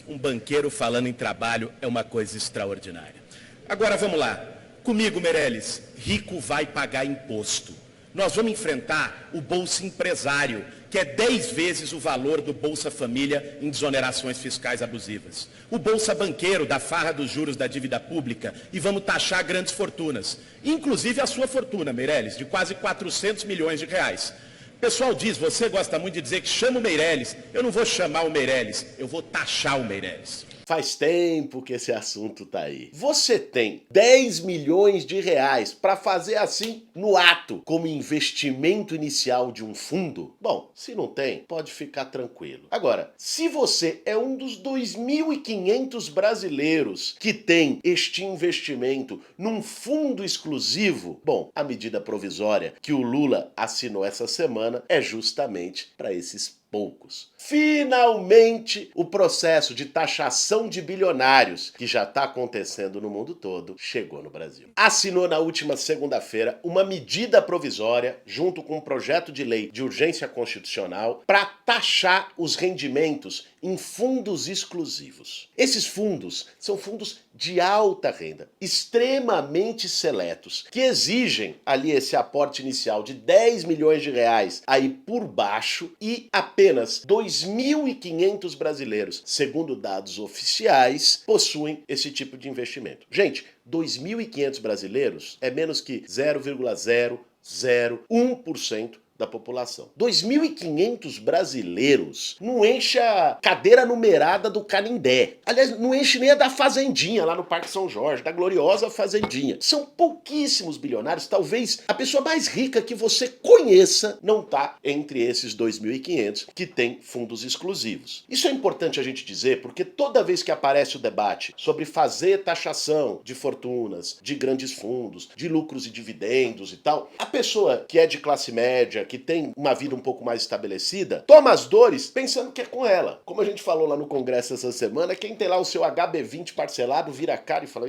Um banqueiro falando em trabalho é uma coisa extraordinária. Agora vamos lá. Comigo, Meirelles, rico vai pagar imposto. Nós vamos enfrentar o Bolsa Empresário, que é 10 vezes o valor do Bolsa Família em desonerações fiscais abusivas. O Bolsa Banqueiro, da farra dos juros da dívida pública, e vamos taxar grandes fortunas. Inclusive a sua fortuna, Meirelles, de quase 400 milhões de reais. O pessoal diz, você gosta muito de dizer que chama o Meirelles. Eu não vou chamar o Meirelles, eu vou taxar o Meirelles. Faz tempo que esse assunto tá aí. Você tem 10 milhões de reais para fazer assim no ato, como investimento inicial de um fundo? Bom, se não tem, pode ficar tranquilo. Agora, se você é um dos 2.500 brasileiros que tem este investimento num fundo exclusivo, bom, a medida provisória que o Lula assinou essa semana é justamente para esses poucos. Finalmente, o processo de taxação de bilionários, que já está acontecendo no mundo todo, chegou no Brasil. Assinou na última segunda-feira uma medida provisória, junto com um projeto de lei de urgência constitucional, para taxar os rendimentos em fundos exclusivos. Esses fundos são fundos de alta renda, extremamente seletos, que exigem ali esse aporte inicial de 10 milhões de reais aí por baixo e apenas 2.500 brasileiros, segundo dados oficiais, possuem esse tipo de investimento. Gente, 2.500 brasileiros é menos que 0,001% da população. 2.500 brasileiros não enche a cadeira numerada do Canindé. Aliás, não enche nem a da Fazendinha lá no Parque São Jorge, da gloriosa Fazendinha. São pouquíssimos bilionários, talvez a pessoa mais rica que você conheça não tá entre esses 2.500 que tem fundos exclusivos. Isso é importante a gente dizer porque toda vez que aparece o debate sobre fazer taxação de fortunas, de grandes fundos, de lucros e dividendos e tal, a pessoa que é de classe média, que tem uma vida um pouco mais estabelecida, toma as dores pensando que é com ela. Como a gente falou lá no Congresso essa semana, quem tem lá o seu HB20 parcelado vira a cara e fala: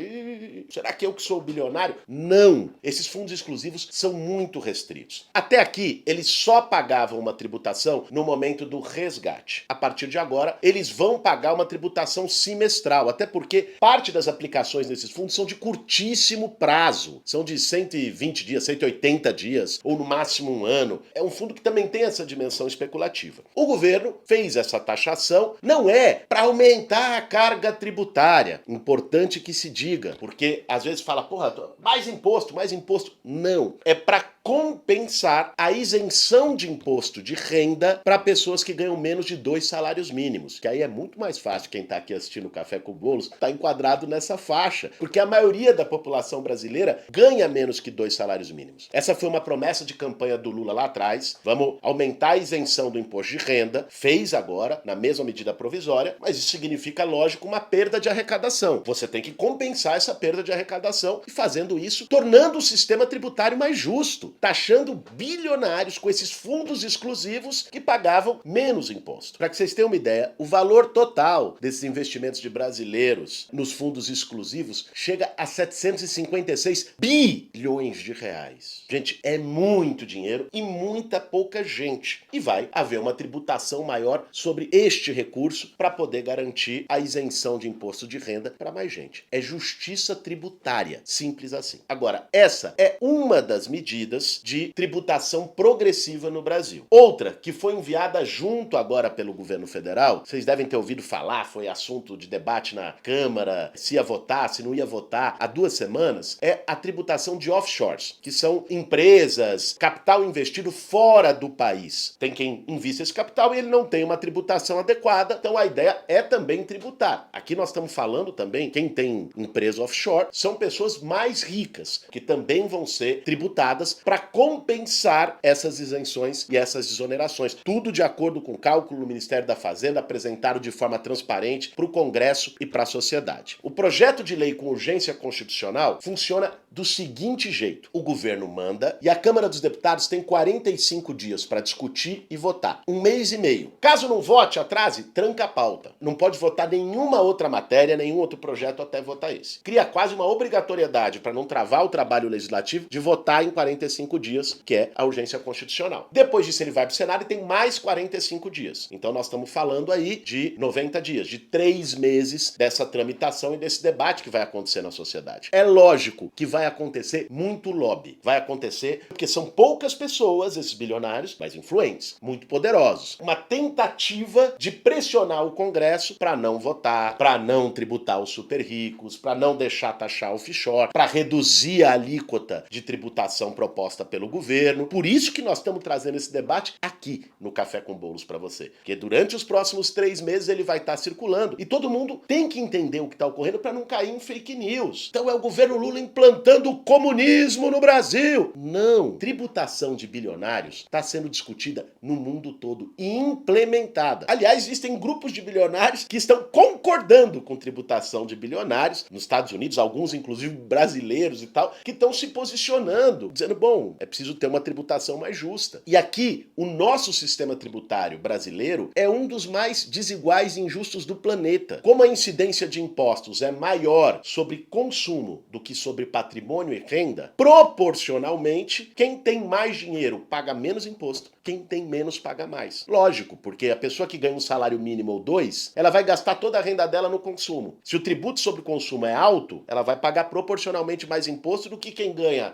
será que eu que sou bilionário? Não! Esses fundos exclusivos são muito restritos. Até aqui, eles só pagavam uma tributação no momento do resgate. A partir de agora, eles vão pagar uma tributação semestral, até porque parte das aplicações nesses fundos são de curtíssimo prazo. São de 120 dias, 180 dias, ou no máximo um ano. É um fundo que também tem essa dimensão especulativa. O governo fez essa taxação, não é para aumentar a carga tributária. Importante que se diga, porque às vezes fala, porra, mais imposto, mais imposto. Não, é para compensar a isenção de imposto de renda para pessoas que ganham menos de 2 salários mínimos, que aí é muito mais fácil quem está aqui assistindo Café com Bolos tá enquadrado nessa faixa, porque a maioria da população brasileira ganha menos que 2 salários mínimos. Essa foi uma promessa de campanha do Lula lá atrás, vamos aumentar a isenção do imposto de renda, fez agora, na mesma medida provisória, mas isso significa, lógico, uma perda de arrecadação. Você tem que compensar essa perda de arrecadação e fazendo isso, tornando o sistema tributário mais justo, taxando bilionários com esses fundos exclusivos que pagavam menos imposto. Para que vocês tenham uma ideia, o valor total desses investimentos de brasileiros nos fundos exclusivos chega a 756 bilhões de reais. Gente, é muito dinheiro e muita pouca gente. E vai haver uma tributação maior sobre este recurso para poder garantir a isenção de imposto de renda para mais gente. É justiça tributária, simples assim. Agora, essa é uma das medidas de tributação progressiva no Brasil. Outra, que foi enviada junto agora pelo governo federal, vocês devem ter ouvido falar, foi assunto de debate na Câmara, se ia votar, se não ia votar, há 2 semanas, é a tributação de offshores, que são empresas, capital investido fora do país. Tem quem invista esse capital e ele não tem uma tributação adequada, então a ideia é também tributar. Aqui nós estamos falando também, quem tem empresa offshore, são pessoas mais ricas, que também vão ser tributadas para compensar essas isenções e essas exonerações. Tudo de acordo com o cálculo do Ministério da Fazenda, apresentado de forma transparente para o Congresso e para a sociedade. O projeto de lei com urgência constitucional funciona do seguinte jeito: o governo manda e a Câmara dos Deputados tem 45 dias para discutir e votar. 1 mês e meio. Caso não vote, atrase, tranca a pauta. Não pode votar nenhuma outra matéria, nenhum outro projeto até votar esse. Cria quase uma obrigatoriedade para não travar o trabalho legislativo de votar em 45 dias, que é a urgência constitucional. Depois disso ele vai para o Senado e tem mais 45 dias. Então nós estamos falando aí de 90 dias, de 3 meses dessa tramitação e desse debate que vai acontecer na sociedade. É lógico que vai acontecer muito lobby. Vai acontecer porque são poucas pessoas, esses bilionários, mas influentes, muito poderosos. Uma tentativa de pressionar o Congresso para não votar, para não tributar os super ricos, para não deixar taxar offshore, para reduzir a alíquota de tributação proposta pelo governo. Por isso que nós estamos trazendo esse debate aqui no Café com Bolos para você. Porque durante os próximos 3 meses ele vai estar circulando e todo mundo tem que entender o que está ocorrendo para não cair em fake news. Então é o governo Lula implantando o comunismo no Brasil. Não. Tributação de bilionários está sendo discutida no mundo todo e implementada. Aliás, existem grupos de bilionários que estão concordando com tributação de bilionários nos Estados Unidos, alguns inclusive brasileiros e tal, que estão se posicionando, dizendo, bom, é preciso ter uma tributação mais justa. E aqui, o nosso sistema tributário brasileiro é um dos mais desiguais e injustos do planeta. Como a incidência de impostos é maior sobre consumo do que sobre patrimônio e renda, proporcionalmente, quem tem mais dinheiro paga menos imposto, quem tem menos paga mais. Lógico, porque a pessoa que ganha um salário mínimo ou 2, ela vai gastar toda a renda dela no consumo. Se o tributo sobre o consumo é alto, ela vai pagar proporcionalmente mais imposto do que quem ganha,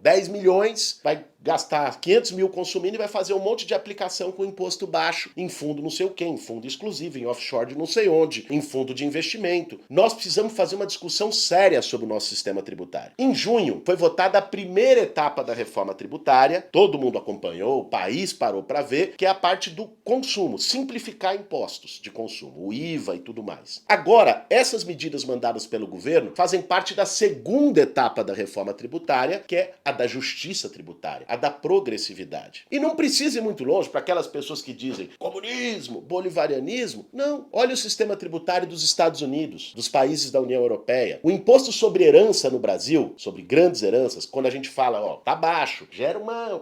10 milhões, vai gastar 500 mil consumindo e vai fazer um monte de aplicação com imposto baixo em fundo não sei o quê, em fundo exclusivo, em offshore de não sei onde, em fundo de investimento. Nós precisamos fazer uma discussão séria sobre o nosso sistema tributário. Em junho, foi votada a primeira etapa da reforma tributária, todo mundo acompanhou, o país parou para ver, que é a parte do consumo, simplificar impostos de consumo, o IVA e tudo mais. Agora, essas medidas mandadas pelo governo fazem parte da segunda etapa da reforma tributária, que é a da justiça tributária, a da progressividade. E não precisa ir muito longe para aquelas pessoas que dizem comunismo, bolivarianismo. Não, olha o sistema tributário dos Estados Unidos, dos países da União Europeia. O imposto sobre herança no Brasil, sobre grandes heranças, quando a gente fala, tá baixo, gera uma...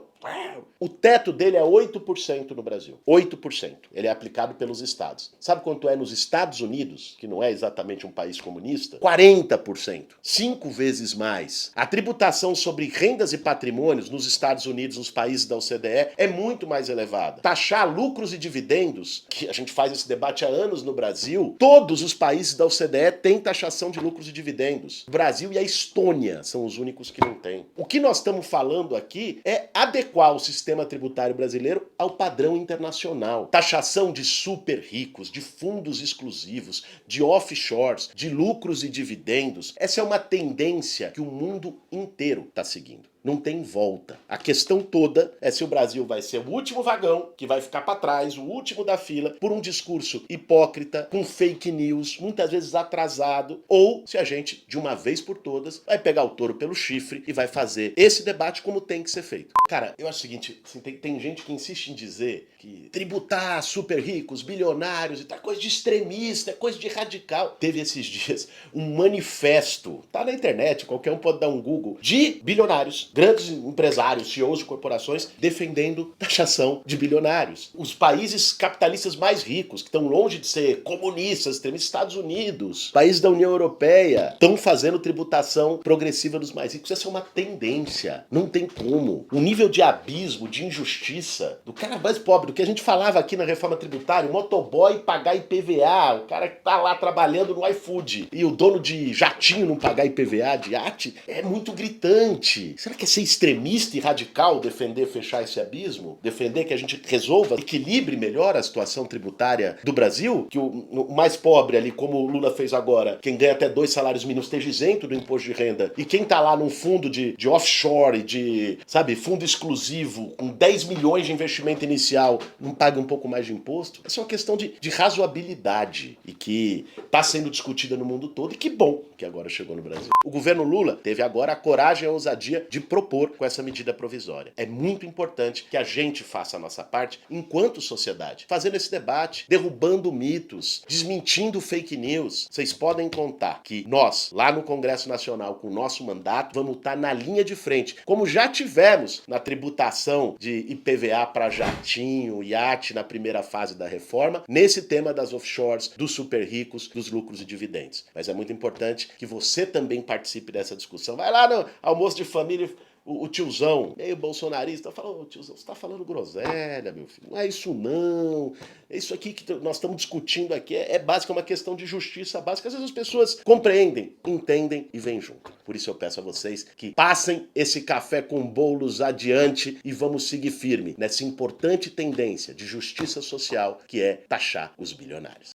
O teto dele é 8% no Brasil. 8%. Ele é aplicado pelos estados. Sabe quanto é nos Estados Unidos, que não é exatamente um país comunista? 40%. 5 vezes mais. A tributação sobre rendas e patrimônios nos Estados Unidos, nos países da OCDE, é muito mais elevada. Taxar lucros e dividendos, que a gente faz esse debate há anos no Brasil, todos os países da OCDE têm taxação de lucros e dividendos. O Brasil e a Estônia são os únicos que não têm. O que nós estamos falando aqui é adequar o sistema tributário brasileiro ao padrão internacional. Taxação de super ricos, de fundos exclusivos, de offshores, de lucros e dividendos. Essa é uma tendência que o mundo inteiro está seguindo. Não tem volta. A questão toda é se o Brasil vai ser o último vagão, que vai ficar para trás, o último da fila, por um discurso hipócrita, com fake news, muitas vezes atrasado, ou se a gente, de uma vez por todas, vai pegar o touro pelo chifre e vai fazer esse debate como tem que ser feito. Cara, eu acho o seguinte, assim, tem gente que insiste em dizer que tributar super ricos, bilionários e tal, é coisa de extremista, é coisa de radical. Teve esses dias um manifesto, tá na internet, qualquer um pode dar um Google, de bilionários, grandes empresários, CEOs de corporações, defendendo taxação de bilionários. Os países capitalistas mais ricos, que estão longe de ser comunistas, extremistas, Estados Unidos, países da União Europeia, estão fazendo tributação progressiva dos mais ricos. Essa é uma tendência. Não tem como. O nível de abismo, de injustiça, do cara mais pobre, do que a gente falava aqui na reforma tributária, o motoboy pagar IPVA, o cara que tá lá trabalhando no iFood, e o dono de jatinho não pagar IPVA de iate, é muito gritante. Será que é ser extremista e radical defender fechar esse abismo? Defender que a gente resolva, equilibre melhor a situação tributária do Brasil? Que o mais pobre ali, como o Lula fez agora, quem ganha até 2 salários mínimos esteja isento do imposto de renda, e quem tá lá num fundo de offshore, de, fundo exclusivo, com 10 milhões de investimento inicial, não pague um pouco mais de imposto? Essa é uma questão de razoabilidade e que está sendo discutida no mundo todo e que bom que agora chegou no Brasil. O governo Lula teve agora a coragem e a ousadia de propor com essa medida provisória. É muito importante que a gente faça a nossa parte enquanto sociedade, fazendo esse debate, derrubando mitos, desmentindo fake news. Vocês podem contar que nós, lá no Congresso Nacional, com o nosso mandato, vamos estar na linha de frente, como já tivemos na tributação de IPVA para jatinho, iate na primeira fase da reforma, nesse tema das offshores, dos super ricos, dos lucros e dividendos. Mas é muito importante que você também participe dessa discussão. Vai lá no almoço de família, o tiozão, meio bolsonarista, fala, ô tiozão, você tá falando groselha, meu filho. Não é isso não. É isso aqui que nós estamos discutindo aqui. É básico, é uma questão de justiça básica. Às vezes as pessoas compreendem, entendem e vêm junto. Por isso eu peço a vocês que passem esse café com bolos adiante e vamos seguir firme nessa importante tendência de justiça social que é taxar os bilionários.